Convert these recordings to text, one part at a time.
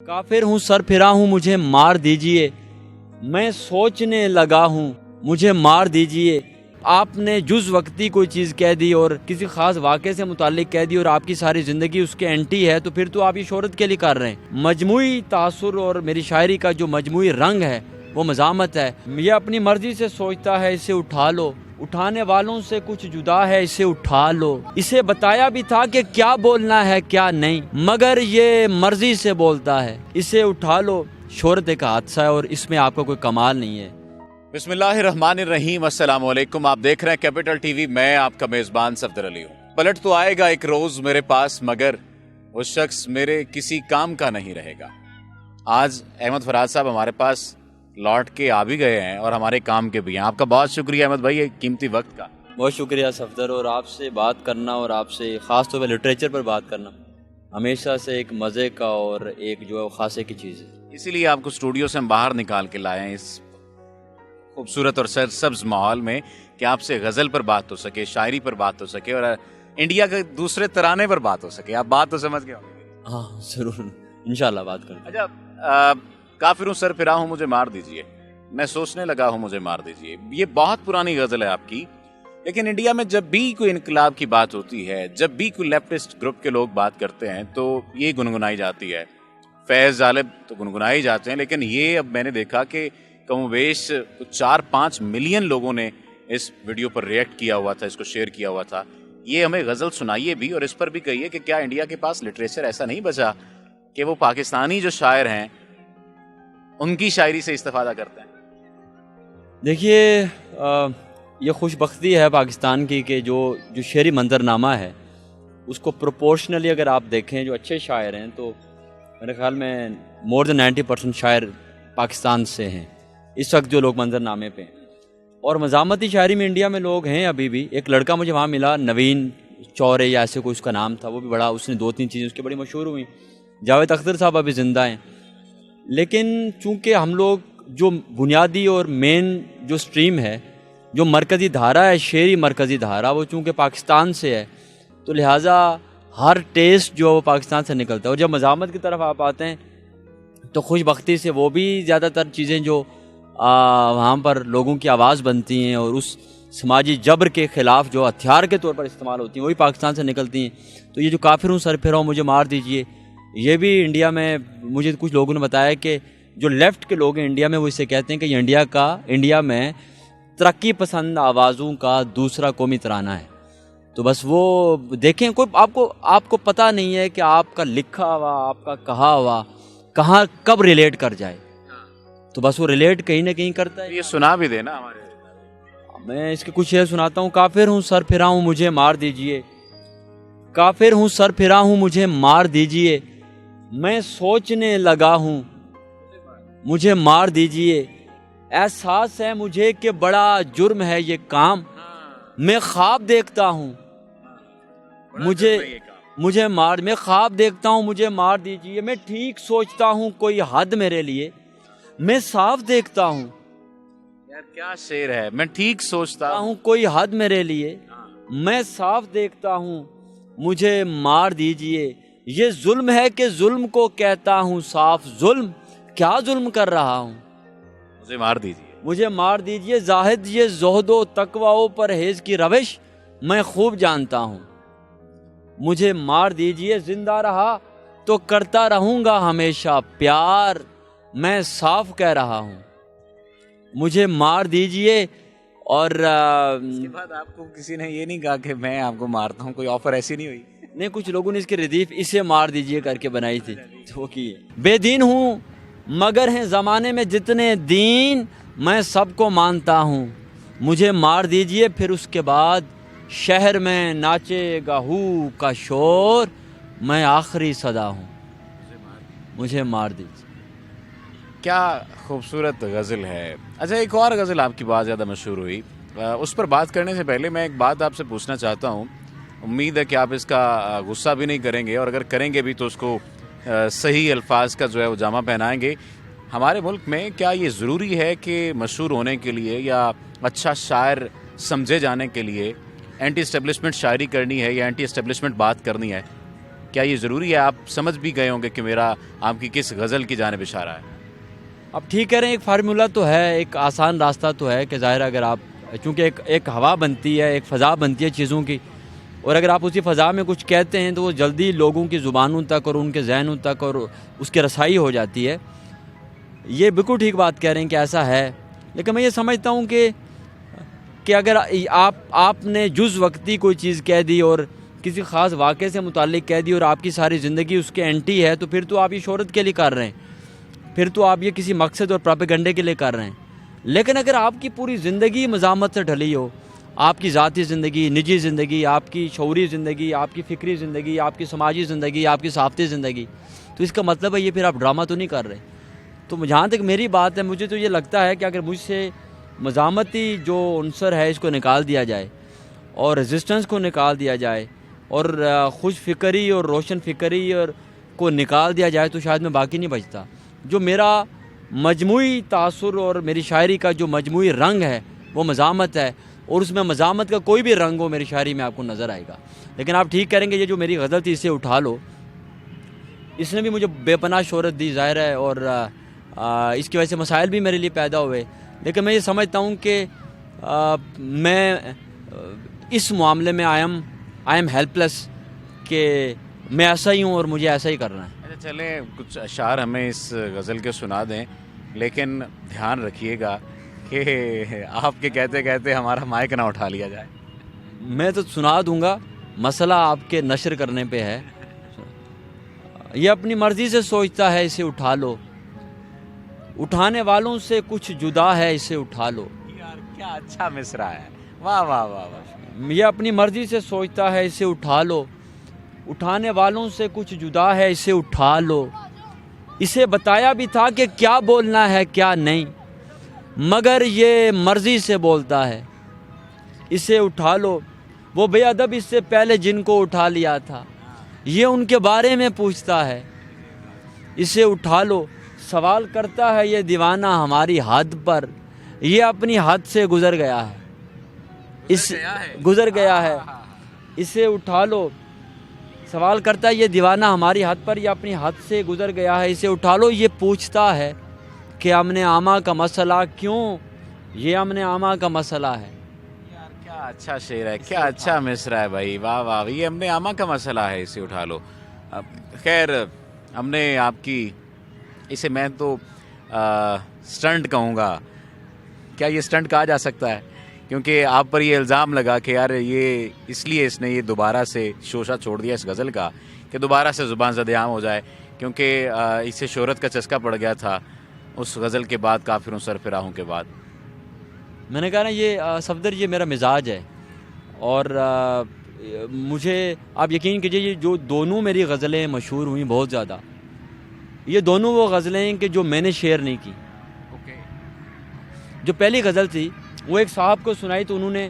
काफिर हूँ सर फिरा हूँ मुझे मार दीजिए, मैं सोचने लगा हूँ मुझे मार दीजिए। आपने जुज़ वक्ती कोई चीज़ कह दी और किसी ख़ास वाक़े से मुताल्लिक़ कह दी और आपकी सारी ज़िंदगी उसके एंटी है, तो फिर तो आप ये शोहरत के लिए कर रहे हैं। मजमूई तासुर और मेरी शायरी का जो मजमूई रंग है वो मज़ामत है। ये अपनी मर्ज़ी से सोचता है, इसे उठा लो, उठाने वालों से कुछ जुदा है, इसे उठा लो। इसे बताया भी था कि क्या बोलना है क्या नहीं, मगर ये मर्ज़ी से बोलता है, इसे उठा लो। शोहरत एक हादसा है और इसमें आपका कोई कमाल नहीं है। बिस्मिल्लाहिर्रहमानिर्रहीम, अस्सलाम वालेकुम। आप देख रहे हैं कैपिटल टीवी। मैं आपका मेज़बान सफदर अली हूँ। पलट तो आएगा एक रोज़ मेरे पास, मगर वो शख्स मेरे किसी काम का नहीं रहेगा। आज अहमद फराज साहब हमारे पास लौट के आ भी गए हैं और हमारे काम के भी हैं। आपका बहुत शुक्रिया अहमद भाई, ये कीमती वक्त का। बहुत शुक्रिया सफदर, और आपसे बात करना और आपसे ख़ास तौर पर लिटरेचर पर बात करना हमेशा से एक मज़े का और एक जो है ख़ासे की चीज़ है। इसीलिए आपको स्टूडियो से हम बाहर निकाल के लाए हैं इस खूबसूरत और सरसब्ज माहौल में कि आपसे गज़ल पर बात हो सके, शायरी पर बात हो सके और इंडिया के दूसरे तराने पर बात हो सके। आप बात तो समझ गए होंगे। हाँ ज़रूर, इंशाल्लाह बात करें। अच्छा, काफिर हूँ सर फिरा हूँ मुझे मार दीजिए, मैं सोचने लगा हूँ मुझे मार दीजिए। ये बहुत पुरानी गज़ल है आपकी, लेकिन इंडिया में जब भी कोई इनकलाब की बात होती है, जब भी कोई लेफ्टिस्ट ग्रुप के लोग बात करते हैं तो ये गुनगुनाई जाती है। फैज़ जालिब तो गुनगुनाई जाते हैं, लेकिन ये अब मैंने देखा कि कमोवेश 4-5 मिलियन लोगों ने इस वीडियो पर रिएक्ट किया हुआ था, इसको शेयर किया हुआ था। ये हमें गज़ल सुनाइए भी और इस पर भी कहिए कि क्या इंडिया के पास लिटरेचर ऐसा नहीं बचा कि वो पाकिस्तानी जो शायर हैं उनकी शायरी से इस्तेफादा करते हैं। देखिए, ये खुशबख्ती है पाकिस्तान की कि जो शेरी मंजरनामा है उसको प्रोपोर्शनली अगर आप देखें, जो अच्छे शायर हैं तो मेरे ख्याल में मोर देन 90% शायर पाकिस्तान से हैं इस वक्त जो लोग मंजरनामे पे हैं। और मज़ामती शायरी में इंडिया में लोग हैं अभी भी। एक लड़का मुझे वहाँ मिला, नवीन चौरे या ऐसे कोई उसका नाम था, वो भी बड़ा, उसने 2-3 चीज़ें उसकी बड़ी मशहूर हुई। जावेद अख्तर साहब अभी ज़िंदा हैं, लेकिन चूँकि हम लोग जो बुनियादी और मेन जो स्ट्रीम है, जो मरकज़ी धारा है, शेरी मरकज़ी धारा, वो चूँकि पाकिस्तान से है, तो लिहाजा हर टेस्ट जो वो पाकिस्तान से निकलता है। और जब मज़ामत की तरफ आप आते हैं तो खुशबख्ती से वो भी ज़्यादातर चीज़ें जो वहाँ पर लोगों की आवाज़ बनती हैं और उस समाजी जबर के ख़िलाफ़ जो हथियार के तौर पर इस्तेमाल होती हैं, वही पाकिस्तान से निकलती हैं। तो ये जो काफिर हूँ सर फिरा हूँ मुझे मार दीजिए, ये भी इंडिया में, मुझे कुछ लोगों ने बताया कि जो लेफ़्ट के लोग हैं इंडिया में, वो इसे कहते हैं कि ये इंडिया में तरक्की पसंद आवाज़ों का दूसरा कौमी तराना है। तो बस वो देखें, कोई आपको पता नहीं है कि आपका लिखा हुआ, आपका कहा हुआ कहाँ कब रिलेट कर जाए, तो बस वो रिलेट कहीं ना कहीं करता है। ये सुना भी देना हमारे। मैं इसके कुछ शेर सुनाता हूँ। काफिर हूँ सर फिरा हूँ मुझे मार दीजिए, काफिर हूँ सर फिरा हूँ मुझे मार दीजिए, मैं सोचने लगा हूँ मुझे मार दीजिए। एहसास है मुझे कि बड़ा जुर्म है ये काम, मैं ख्वाब देखता हूँ मैं ख्वाब देखता हूँ मुझे मार दीजिए। मैं ठीक सोचता हूँ कोई हद मेरे लिए, मैं साफ देखता हूँ। यार क्या शेर है। मैं ठीक सोचता हूँ कोई हद मेरे लिए, मैं साफ देखता हूँ मुझे मार दीजिए। ये जुल्म है कि जुल्म को कहता हूँ साफ, जुल्म क्या जुल्म कर रहा हूँ, मुझे मार दीजिए। जाहिद ये ज़ुहदो तकवाओ परहेज़ की रविश मैं खूब जानता हूँ, मुझे मार दीजिए। जिंदा रहा तो करता रहूँगा हमेशा प्यार, मैं साफ कह रहा हूँ मुझे मार दीजिए। और इसके बाद आपको किसी ने ये नहीं कहा कि मैं आपको मारता हूँ, कोई ऑफर ऐसी नहीं हुई? नहीं, कुछ लोगों ने इसकी रदीफ इसे मार दीजिए करके बनाई थी, तो वो की बेदीन हूँ मगर हैं ज़माने में जितने दीन, मैं सबको मानता हूँ मुझे मार दीजिए। फिर उसके बाद शहर में नाचेगा हू का शोर, मैं आखिरी सदा हूँ मुझे मार दीजिए। क्या खूबसूरत गज़ल है। अच्छा, एक और गज़ल आपकी बहुत ज़्यादा मशहूर हुई, उस पर बात करने से पहले मैं एक बात आपसे पूछना चाहता हूँ। उम्मीद है कि आप इसका गुस्सा भी नहीं करेंगे, और अगर करेंगे भी तो उसको सही अल्फाज का जो है वो जामा पहनाएंगे। हमारे मुल्क में क्या ये ज़रूरी है कि मशहूर होने के लिए या अच्छा शायर समझे जाने के लिए एंटी एस्टेब्लिशमेंट शायरी करनी है या एंटी एस्टेब्लिशमेंट बात करनी है? کیا یہ ضروری ہے؟ آپ سمجھ بھی گئے ہوں گے کہ میرا آپ کی کس غزل کی جانب اشارہ ہے. اب ٹھیک کہہ رہے ہیں، ایک فارمولہ تو ہے، ایک آسان راستہ تو ہے کہ ظاہر ہے اگر آپ چونکہ ایک ہوا بنتی ہے، ایک فضا بنتی ہے چیزوں کی، اور اگر آپ اسی فضا میں کچھ کہتے ہیں تو وہ جلدی لوگوں کی زبانوں تک اور ان کے ذہنوں تک اور اس کی رسائی ہو جاتی ہے. یہ بالکل ٹھیک بات کہہ رہے ہیں کہ ایسا ہے، لیکن میں یہ سمجھتا ہوں کہ اگر آپ نے جز وقتی کوئی چیز کہہ دی اور کسی خاص واقعے سے متعلق کہہ دی اور آپ کی ساری زندگی اس کے اینٹی ہے، تو پھر تو آپ یہ شہرت کے لیے کر رہے ہیں، پھر تو آپ یہ کسی مقصد اور پراپیگنڈے کے لیے کر رہے ہیں. لیکن اگر آپ کی پوری زندگی مزاحمت سے ڈھلی ہو، آپ کی ذاتی زندگی، نجی زندگی، آپ کی شعوری زندگی، آپ کی فکری زندگی، آپ کی سماجی زندگی، آپ کی صحافتی زندگی، تو اس کا مطلب ہے یہ پھر آپ ڈرامہ تو نہیں کر رہے. تو جہاں تک میری بات ہے، مجھے تو یہ لگتا ہے کہ اگر مجھ سے مزاحمتی جو عنصر ہے اس کو نکال دیا جائے اور ریزسٹنس کو نکال دیا جائے اور خوش فکری اور روشن فکری اور کو نکال دیا جائے تو شاید میں باقی نہیں بچتا. جو میرا مجموعی تاثر اور میری شاعری کا جو مجموعی رنگ ہے وہ مزاحمت ہے، اور اس میں مزاحمت کا کوئی بھی رنگ ہو میری شاعری میں آپ کو نظر آئے گا. لیکن آپ ٹھیک کریں گے، یہ جو میری غزل تھی اسے اٹھا لو، اس نے بھی مجھے بے پناہ شہرت دی ظاہر ہے، اور اس کی وجہ سے مسائل بھی میرے لیے پیدا ہوئے. لیکن میں یہ سمجھتا ہوں کہ میں اس معاملے میں آئی ایم ہیلپ لیس، کہ میں ایسا ہی ہوں اور مجھے ایسا ہی کرنا ہے. اچھا چلیں، کچھ اشعار ہمیں اس غزل کے سنا دیں، لیکن دھیان رکھیے گا کہ آپ کے کہتے کہتے ہمارا مائک نہ اٹھا لیا جائے. میں تو سنا دوں گا، مسئلہ آپ کے نشر کرنے پہ ہے. یہ اپنی مرضی سے سوچتا ہے، اسے اٹھا لو، اٹھانے والوں سے کچھ جدا ہے، اسے اٹھا لو. یار کیا اچھا مصرع ہے، واہ واہ واہ واہ. یہ اپنی مرضی سے سوچتا ہے، اسے اٹھا لو، اٹھانے والوں سے کچھ جدا ہے، اسے اٹھا لو. اسے بتایا بھی تھا کہ کیا بولنا ہے کیا نہیں، مگر یہ مرضی سے بولتا ہے، اسے اٹھا لو. وہ بے ادب اس سے پہلے جن کو اٹھا لیا تھا، یہ ان کے بارے میں پوچھتا ہے، اسے اٹھا لو. سوال کرتا ہے یہ دیوانہ ہماری حد پر، یہ اپنی حد سے گزر گیا ہے، گزر گیا ہے، اسے اٹھا لو. سوال کرتا ہے یہ دیوانہ ہماری حد پر، یہ اپنی حد سے گزر گیا ہے، اسے اٹھا لو. یہ پوچھتا ہے کہ امن عامہ کا مسئلہ کیوں، یہ امن عامہ کا مسئلہ ہے. یار کیا اچھا شعر ہے، کیا اچھا مصرع ہے بھائی، واہ واہ. یہ امن عامہ کا مسئلہ ہے، اسے اٹھا لو. خیر، ہم نے آپ کی اسے میں تو سٹنٹ کہوں گا، کیا یہ سٹنٹ کہا جا سکتا ہے؟ کیونکہ آپ پر یہ الزام لگا کہ یار یہ اس لیے اس نے یہ دوبارہ سے شوشہ چھوڑ دیا اس غزل کا کہ دوبارہ سے زبان زد عام ہو جائے، کیونکہ اسے شہرت کا چسکا پڑ گیا تھا اس غزل کے بعد، کافروں سرفراہوں کے بعد. میں نے کہا نا یہ صفدر یہ میرا مزاج ہے، اور مجھے آپ یقین کیجئے یہ جو دونوں میری غزلیں مشہور ہوئیں بہت زیادہ، یہ دونوں وہ غزلیں ہیں کہ جو میں نے شیئر نہیں کی. جو پہلی غزل تھی وہ ایک صاحب کو سنائی تو انہوں نے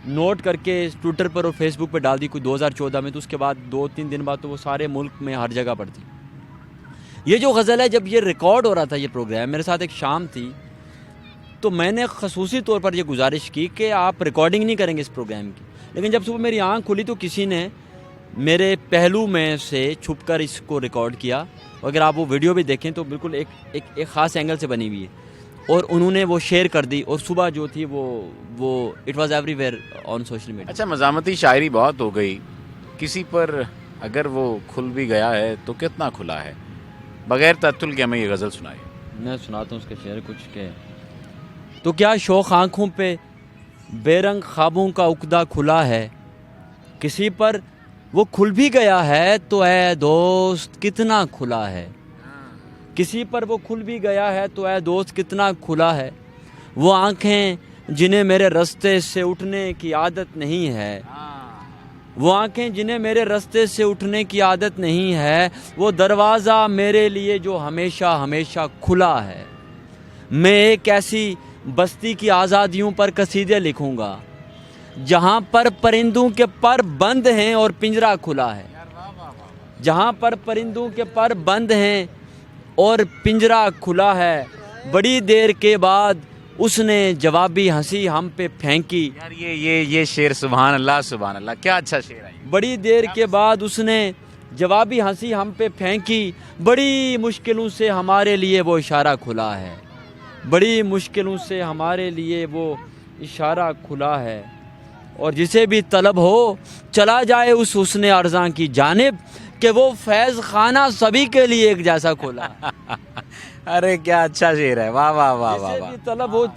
نوٹ کر کے ٹویٹر پر اور فیس بک پہ ڈال دی کوئی 2014 میں، تو اس کے بعد 2-3 دن بعد تو وہ سارے ملک میں ہر جگہ پر تھی. یہ جو غزل ہے، جب یہ ریکارڈ ہو رہا تھا یہ پروگرام، میرے ساتھ ایک شام تھی، تو میں نے خصوصی طور پر یہ گزارش کی کہ آپ ریکارڈنگ نہیں کریں گے اس پروگرام کی. لیکن جب صبح میری آنکھ کھلی تو کسی نے میرے پہلو میں سے چھپ کر اس کو ریکارڈ کیا. اگر آپ وہ ویڈیو بھی دیکھیں تو بالکل ایک خاص اینگل سے بنی ہوئی ہے، اور انہوں نے وہ شیئر کر دی، اور صبح جو تھی وہ it was every where on social media. اچھا، مزاحمتی شاعری بہت ہو گئی، کسی پر اگر وہ کھل بھی گیا ہے تو کتنا کھلا ہے؟ بغیر تعطل کے ہمیں یہ غزل سنائے. میں سناتا ہوں اس کے شعر کچھ کہ تو کیا شوق آنکھوں پہ بے رنگ خوابوں کا عقدہ کھلا ہے، کسی پر وہ کھل بھی گیا ہے تو اے دوست کتنا کھلا ہے، کسی پر وہ کھل بھی گیا ہے تو اے دوست کتنا کھلا ہے. وہ آنکھیں جنہیں میرے رستے سے اٹھنے کی عادت نہیں ہے، وہ آنکھیں جنہیں میرے رستے سے اٹھنے کی عادت نہیں ہے، وہ دروازہ میرے لیے جو ہمیشہ ہمیشہ کھلا ہے. میں ایک ایسی بستی کی آزادیوں پر قصیدے لکھوں گا جہاں پر پرندوں کے پر بند ہیں اور پنجرہ کھلا ہے، جہاں پر پرندوں کے پر بند ہیں اور پنجرہ کھلا ہے. بڑی دیر کے بعد اس نے جوابی ہنسی ہم پہ پھینکی. یار یہ شعر سبحان اللہ سبحان اللہ، کیا اچھا شعر ہے. بڑی دیر کے بعد اس نے जवाबी हंसी हम पे फेंकी, बड़ी मुश्किलों से हमारे लिए वो इशारा खुला है, बड़ी मुश्किलों से हमारे लिए वो इशारा खुला है। और जिसे भी तलब हो चला जाए उस हुस्न अर्ज़ां की जानिब, कि वो फैज़ खाना सभी के लिए एक जैसा खुला है। अरे क्या अच्छा शेर है, वाह वाह वाह वाह जिसे वाह। भी तलब हो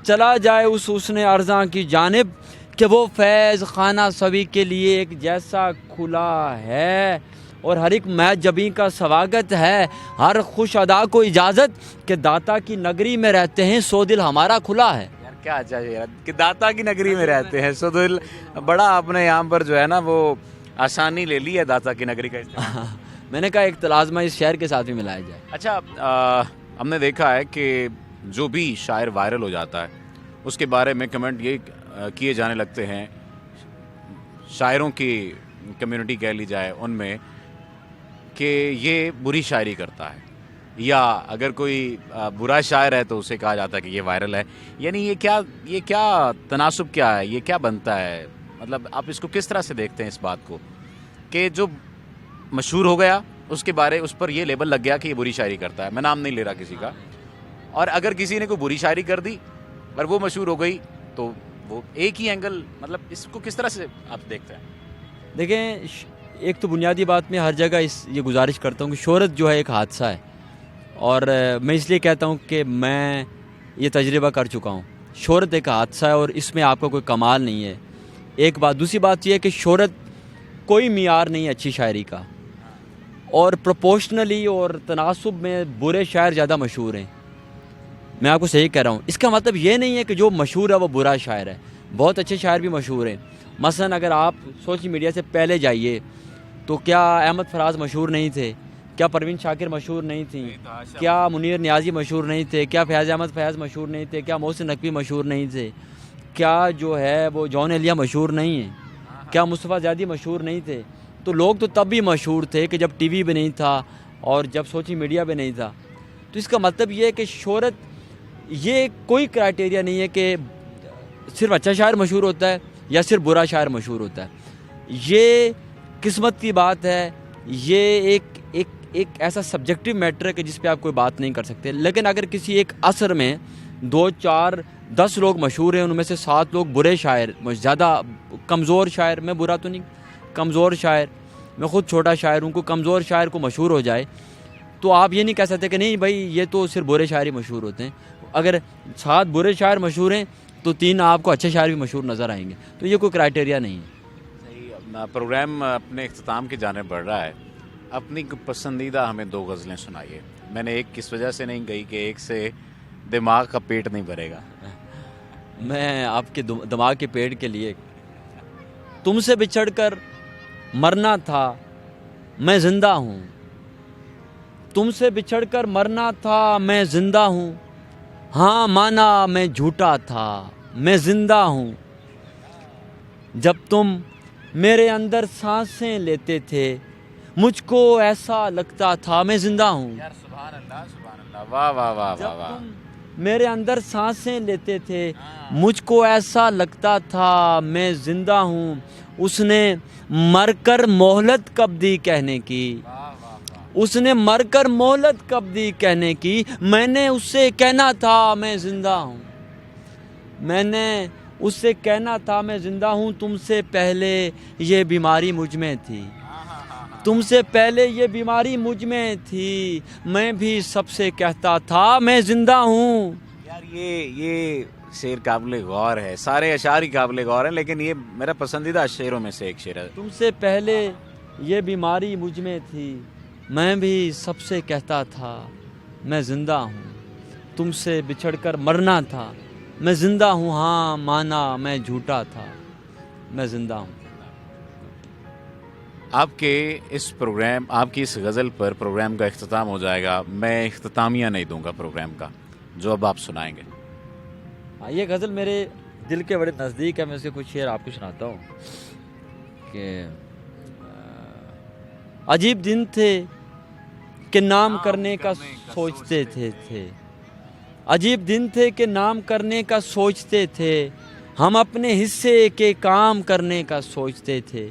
चला जाए उस हुस्न अर्ज़ां की जानिब, कि वो फैज़ खाना सभी के लिए एक जैसा खुला है। और हर एक महजबी का स्वागत है, हर खुश अदा को इजाज़त, कि दाता की नगरी में रहते हैं सो दिल हमारा खुला है। यार क्या अच्छा शेर है कि दाता की नगरी में रहते हैं सो दिल। बड़ा आपने यहाँ पर जो है ना वो आसानी ले ली है दाता की नगरी का इस्तेमाल। मैंने कहा एक तलाज़मा इस शहर के साथ भी मिलाया जाए। अच्छा, हमने देखा है कि जो भी शायर वायरल हो जाता है उसके बारे में कमेंट ये किए जाने लगते हैं, शायरों की कम्युनिटी कह ली जाए उनमें, कि ये बुरी शायरी करता है, या अगर कोई बुरा शायर है तो उसे कहा जाता है कि ये वायरल है। यानी ये क्या तनासुब क्या है, ये क्या बनता है? मतलब आप इसको किस तरह से देखते हैं इस बात को कि जो मशहूर हो गया उस पर ये लेबल लग गया कि ये बुरी शायरी करता है, मैं नाम नहीं ले रहा किसी का, और अगर किसी ने कोई बुरी शायरी कर दी पर वो मशहूर हो गई तो वो एक ही एंगल, मतलब इसको किस तरह से आप देखते हैं? देखें, एक तो बुनियादी बात में हर जगह ये गुजारिश करता हूँ कि शोहरत जो है एक हादसा है, और मैं इसलिए कहता हूँ कि मैं ये तजर्बा कर चुका हूँ। शोहरत एक हादसा है और इसमें आपका कोई कमाल नहीं है, एक बात। दूसरी बात यह है कि शोहरत कोई मियार नहीं है अच्छी शायरी का, और प्रोपोर्शनली और तनासुब में बुरे शायर ज़्यादा मशहूर हैं। मैं आपको सही कह रहा हूँ। इसका मतलब ये नहीं है कि जो मशहूर है वो बुरा शायर है, बहुत अच्छे शायर भी मशहूर हैं। मसलन अगर आप सोशल मीडिया से पहले जाइए तो क्या अहमद फराज मशहूर नहीं थे, क्या परवीन शाकिर मशहूर नहीं थी, क्या मुनीर नियाज़ी मशहूर नहीं थे, क्या फैज़ अहमद फैज़ मशहूर नहीं थे, क्या मोहसिन नकवी मशहूर नहीं थे, क्या जो है वो जॉन एलिया मशहूर नहीं है, क्या मुस्तफ़ा ज़ादी मशहूर नहीं थे। तो लोग तो तब भी मशहूर थे कि जब टीवी भी नहीं था और जब सोशल मीडिया भी नहीं था। तो इसका मतलब ये है कि शोहरत ये कोई क्राइटेरिया नहीं है कि सिर्फ अच्छा शायर मशहूर होता है या सिर्फ बुरा शायर मशहूर होता है। ये किस्मत की बात है, ये एक ऐसा सब्जेक्टिव मैटर है कि जिस पे आप कोई बात नहीं कर सकते। लेकिन अगर किसी एक असर में 2, 4, 10 लोग मशहूर हैं, उनमें से 7 लोग बुरे शायर, ज़्यादा कमज़ोर शायर, मैं बुरा तो नहीं, कमज़ोर शायर, मैं ख़ुद छोटा शायर हूँ, को कमज़ोर शायर को मशहूर हो जाए तो आप ये नहीं कह सकते कि नहीं भाई ये तो सिर्फ बुरे शायर ही मशहूर होते हैं। अगर 7 बुरे शायर मशहूर हैं तो 3 आपको अच्छे शायर भी मशहूर नज़र आएंगे। तो ये कोई क्राइटेरिया नहीं है। सही। अपना प्रोग्राम अपने इख्तिताम की जाने बढ़ रहा है। अपनी पसंदीदा हमें 2 गज़लें सुनाइए। मैंने एक किस वजह से नहीं गई कि एक से दिमाग का पेट नहीं भरेगा। मैं आपके दिमाग के पेट के लिए, तुमसे बिछड़कर मरना था मैं ज़िंदा हूँ, तुमसे बिछड़कर मरना था मैं ज़िंदा हूँ, हाँ माना मैं झूठा था मैं ज़िंदा हूँ, जब तुम मेरे अंदर सांसें लेते थे मुझको ऐसा लगता था मैं ज़िंदा हूँ। यार सुभान अल्लाह, सुभान अल्लाह, वाह वाह वाह वाह वाह। तुम मेरे अंदर सांसें लेते थे मुझको ऐसा लगता था मैं ज़िंदा हूँ, उसने मरकर मोहलत कब दी कहने की, उसने मरकर मोहलत कब दी कहने की, मैंने उससे कहना था मैं ज़िंदा हूँ, मैंने उससे कहना था मैं ज़िंदा हूँ, तुमसे पहले ये बीमारी मुझ में थी, तुमसे पहले ये बीमारी मुझ में थी, मैं भी सबसे कहता था मैं ज़िंदा हूँ। यार ये शेर काबिल गौर है, सारे अशार ही काबिल गौर हैं, लेकिन ये मेरा पसंदीदा शेरों में से एक शेर है। तुमसे पहले ये बीमारी मुझ में थी, मैं भी सबसे कहता था मैं ज़िंदा हूँ, तुमसे बिछड़कर मरना था मैं ज़िंदा हूँ, हाँ माना मैं झूठा था मैं ज़िंदा हूँ। आपके इस प्रोग्राम, आपकी इस गज़ल पर प्रोग्राम का इख्तिताम हो जाएगा। मैं इख्तितामिया नहीं दूंगा प्रोग्राम का, जो अब आप सुनाएंगे। हाँ, ये गज़ल मेरे दिल के बड़े नज़दीक है। मैं इसके कुछ शेर आपको सुनाता हूँ कि अजीब दिन थे कि नाम करने का सोचते थे, अजीब दिन थे कि नाम करने का सोचते थे, हम अपने हिस्से के काम करने का सोचते थे,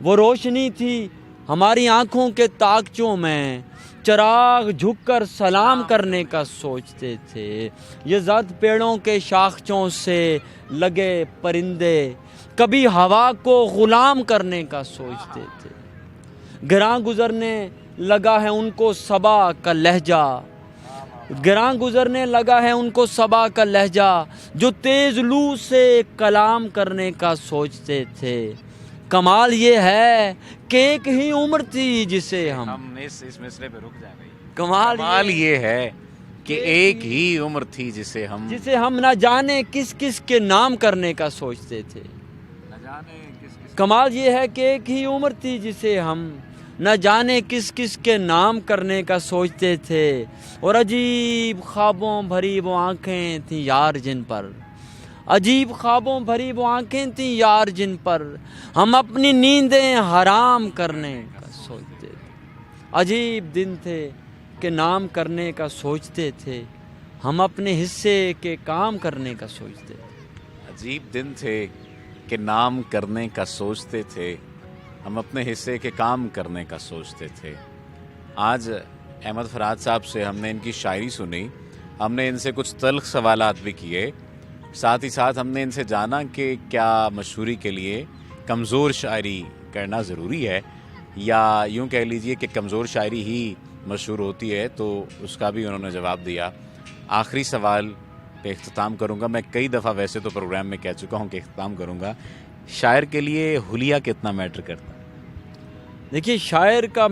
وہ روشنی تھی ہماری آنکھوں کے تاکچوں میں، چراغ جھک کر سلام کرنے کا سوچتے تھے۔ یہ زرد پیڑوں کے شاخچوں سے لگے پرندے کبھی ہوا کو غلام کرنے کا سوچتے تھے۔ گراں گزرنے لگا ہے ان کو صبا کا لہجہ، گراں گزرنے لگا ہے ان کو صبا کا لہجہ، جو تیز لو سے کلام کرنے کا سوچتے تھے۔ کمال یہ ہے کہ ایک ہی عمر تھی جسے ہم اس مسئلے پہ رک جائیں بھائی۔ کمال یہ ہے کہ ایک ہی عمر تھی جسے ہم نہ جانے کس کس کے نام کرنے کا سوچتے تھے۔ کمال یہ ہے کہ ایک ہی عمر تھی جسے ہم نہ جانے کس کس کے نام کرنے کا سوچتے تھے، اور عجیب خوابوں بھری وہ آنکھیں تھیں یار جن پر، عجیب خوابوں بھری وہ آنکھیں تھیں یار جن پر ہم اپنی نیندیں حرام کرنے کا سوچتے تھے۔ عجیب دن تھے کہ نام کرنے کا سوچتے تھے، ہم اپنے حصے کے کام کرنے کا سوچتے تھے۔ عجیب دن تھے کہ نام کرنے کا سوچتے تھے، ہم اپنے حصے کے کام کرنے کا سوچتے تھے۔ آج احمد فرحات صاحب سے ہم نے ان کی شاعری سنی، ہم نے ان سے کچھ تلخ سوالات بھی کیے، ساتھ ہی ساتھ ہم نے ان سے جانا کہ کیا مشہوری کے لیے کمزور شاعری کرنا ضروری ہے، یا یوں کہہ لیجئے کہ کمزور شاعری ہی مشہور ہوتی ہے، تو اس کا بھی انہوں نے جواب دیا۔ آخری سوال پہ اختتام کروں گا، میں کئی دفعہ ویسے تو پروگرام میں کہہ چکا ہوں کہ اختتام کروں گا، شاعر کے لیے حلیہ کتنا میٹر کرتا ہے؟ دیکھیے، شاعر کا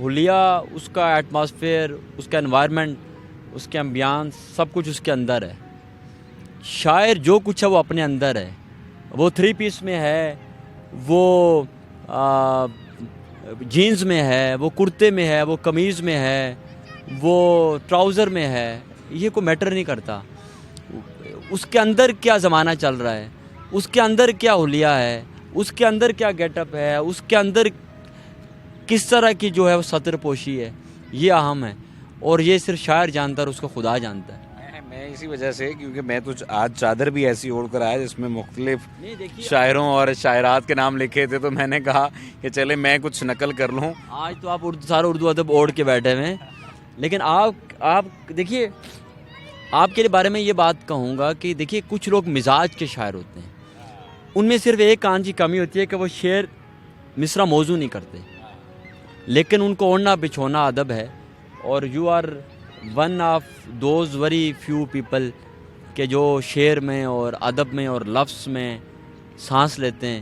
حلیہ، اس کا ایٹماسفیئر، اس کا انوائرمنٹ، اس کے امبیانس، سب کچھ اس کے اندر ہے۔ شاعر جو کچھ ہے وہ اپنے اندر ہے، وہ 3 پیس میں ہے، وہ جینز میں ہے، وہ کرتے میں ہے، وہ قمیض میں ہے، وہ ٹراؤزر میں ہے، یہ کوئی میٹر نہیں کرتا۔ اس کے اندر کیا زمانہ چل رہا ہے، اس کے اندر کیا حلیہ ہے، اس کے اندر کیا گیٹ اپ ہے، اس کے اندر کس طرح کی جو ہے وہ سطر پوشی ہے، یہ اہم ہے، اور یہ صرف شاعر جانتا ہے اور اس کو خدا جانتا ہے۔ میں اسی وجہ سے، کیونکہ میں تو آج چادر بھی ایسی اوڑھ کر آیا جس میں مختلف شاعروں اور شاعرات کے نام لکھے تھے، تو میں نے کہا کہ چلے میں کچھ نقل کر لوں۔ آج تو آپ سارا اردو ادب اوڑھ کے بیٹھے ہوئے ہیں، لیکن آپ دیکھیے، آپ کے بارے میں یہ بات کہوں گا کہ دیکھیے، کچھ لوگ مزاج کے شاعر ہوتے ہیں، ان میں صرف ایک کام کی کمی ہوتی ہے کہ وہ شعر مصرع موضوع نہیں کرتے، لیکن ان کو اوڑھنا بچھونا ادب ہے، اور you are one of those very few people کہ جو شعر میں اور ادب میں اور لفظ میں سانس لیتے ہیں،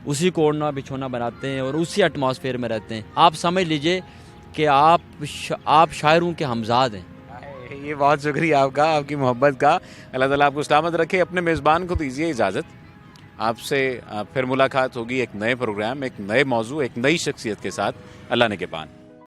اسی کو اوڑھنا بچھونا بناتے ہیں اور اسی ایٹماسفیئر میں رہتے ہیں۔ آپ سمجھ لیجئے کہ آپ شاعروں کے ہمزاد ہیں۔ یہ بہت شکریہ آپ کا، آپ کی محبت کا۔ اللہ تعالیٰ آپ کو سلامت رکھے۔ اپنے میزبان کو دیجیے اجازت، آپ سے پھر ملاقات ہوگی ایک نئے پروگرام، ایک نئے موضوع، ایک نئی شخصیت کے ساتھ۔ اللہ نگہبان۔